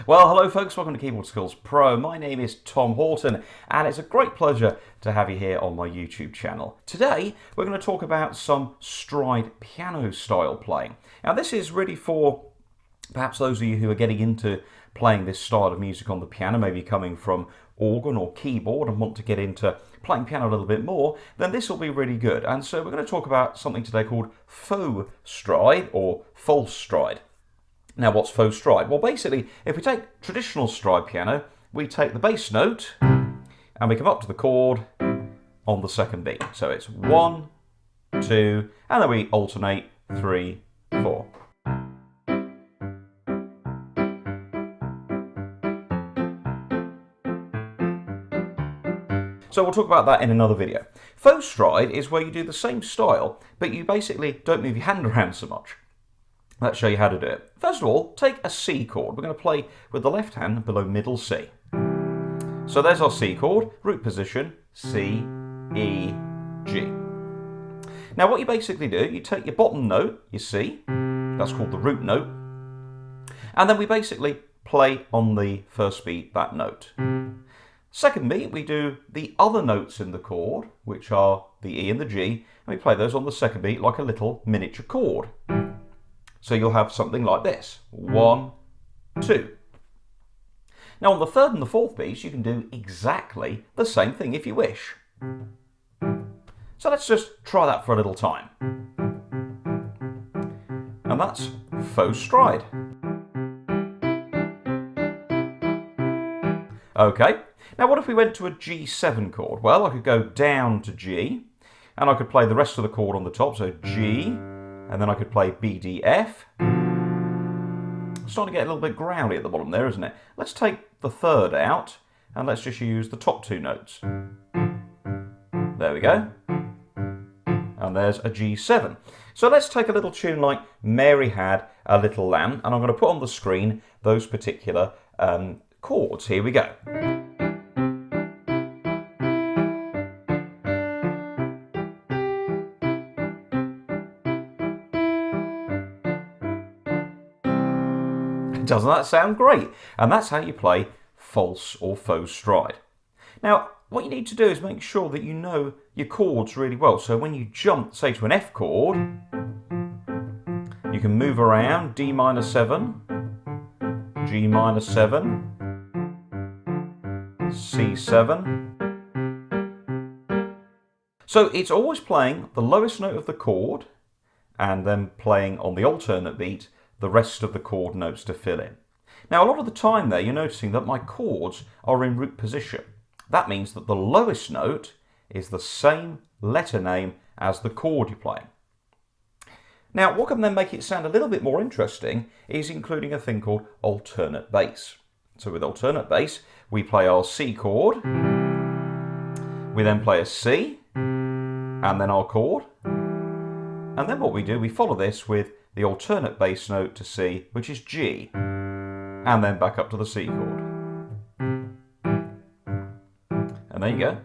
Well, hello folks, welcome to Keyboard Skills Pro. My name is Tom Horton and it's a great pleasure to have you here on my YouTube channel. Today we're going to talk about some stride piano style playing. Now this is really for perhaps those of you who are getting into playing this style of music on the piano, maybe coming from organ or keyboard and want to get into playing piano a little bit more, then this will be really good. And so we're going to talk about something today called faux stride or false stride. Now what's faux stride? Well, basically if we take traditional stride piano, we take the bass note and we come up to the chord on the second beat. So it's 1, 2, and then we alternate 3, 4. So we'll talk about that in another video. Faux stride is where you do the same style, but you basically don't move your hand around so much. Let's show you how to do it. First of all, take a C chord. We're going to play with the left hand below middle C. So there's our C chord, root position, C, E, G. Now what you basically do, you take your bottom note, your C, that's called the root note, and then we basically play on the first beat that note. Second beat, we do the other notes in the chord, which are the E and the G, and we play those on the second beat like a little miniature chord. So you'll have something like this, 1, 2. Now on the third and the fourth beats, you can do exactly the same thing if you wish. So let's just try that for a little time. And that's faux stride. Okay. Now what if we went to a G7 chord? Well, I could go down to G, and I could play the rest of the chord on the top, so G, and then I could play B, D, F. It's starting to get a little bit growly at the bottom there, isn't it? Let's take the third out, and let's just use the top two notes. There we go. And there's a G7. So let's take a little tune like Mary Had a Little Lamb, and I'm going to put on the screen those particular chords. Here we go. Doesn't that sound great? And that's how you play false or faux stride. Now, what you need to do is make sure that you know your chords really well. So when you jump, say, to an F chord, you can move around D minor 7, G minor 7, C7. So it's always playing the lowest note of the chord and then playing on the alternate beat the rest of the chord notes to fill in. Now a lot of the time there you're noticing that my chords are in root position. That means that the lowest note is the same letter name as the chord you're playing. Now what can then make it sound a little bit more interesting is including a thing called alternate bass. So with alternate bass we play our C chord, we then play a C, and then our chord, and then what we do, we follow this with the alternate bass note to C, which is G, and then back up to the C chord. And there you go.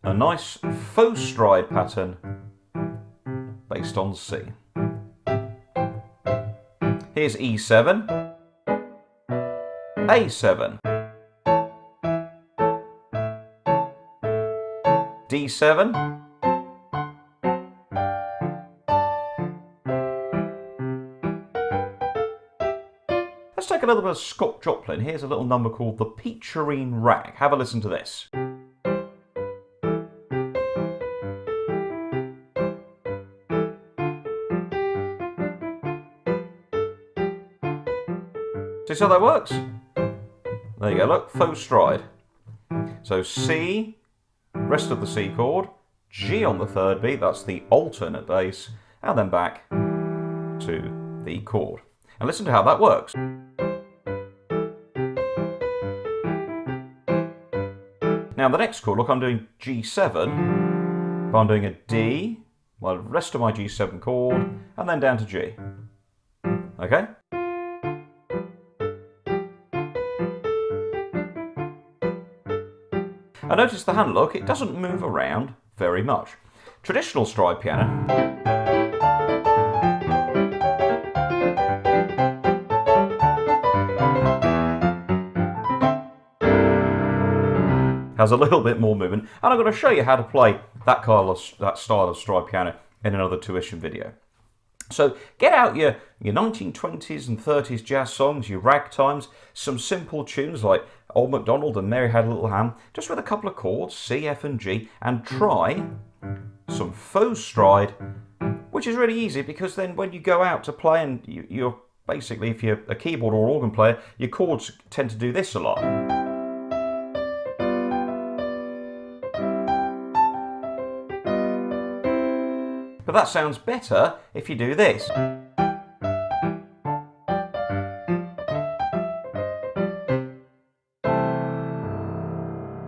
A nice faux stride pattern based on C. Here's E7, A7, D7, let's take a little bit of Scott Joplin. Here's a little number called the Sherine Rag. Have a listen to this. See how that works? There you go, look, faux stride. So C, rest of the C chord, G on the third beat, that's the alternate bass, and then back to the chord. And listen to how that works. Now the next chord, look, I'm doing G7, but I'm doing a D, my rest of my G7 chord, and then down to G. Okay? And notice the hand, look, it doesn't move around very much. Traditional stride piano has a little bit more movement, and I'm going to show you how to play that style of stride piano in another tuition video. So get out your 1920s and 30s jazz songs, your ragtimes, some simple tunes like Old MacDonald and Mary Had a Little Lamb, just with a couple of chords, C, F and G, and try some faux stride, which is really easy because then when you go out to play and you're basically, if you're a keyboard or organ player, your chords tend to do this a lot. But that sounds better if you do this.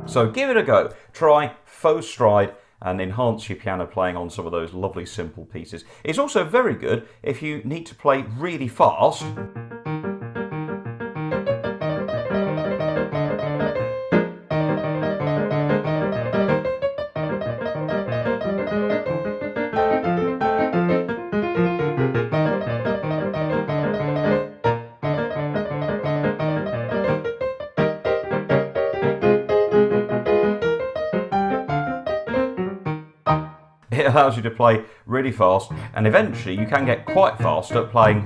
So give it a go. Try faux stride and enhance your piano playing on some of those lovely simple pieces. It's also very good if you need to play really fast. It allows you to play really fast, and eventually you can get quite fast at playing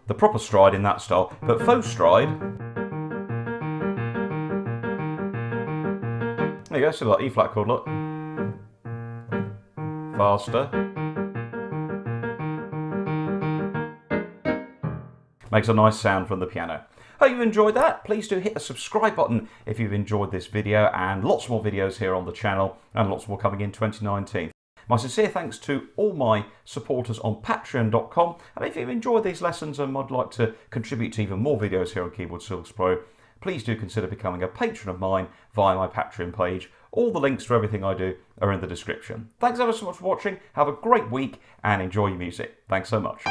the proper stride in that style. But faux stride, there you go, so like E flat chord, look, faster, makes a nice sound from the piano. Hope you enjoyed that. Please do hit the subscribe button if you've enjoyed this video, and lots more videos here on the channel and lots more coming in 2019. My sincere thanks to all my supporters on patron.com, and if you've enjoyed these lessons and would like to contribute to even more videos here on Keyboard Skills Pro, please do consider becoming a patron of mine via my Patreon page. All the links to everything I do are in the description. Thanks ever so much for watching. Have a great week and enjoy your music. Thanks so much.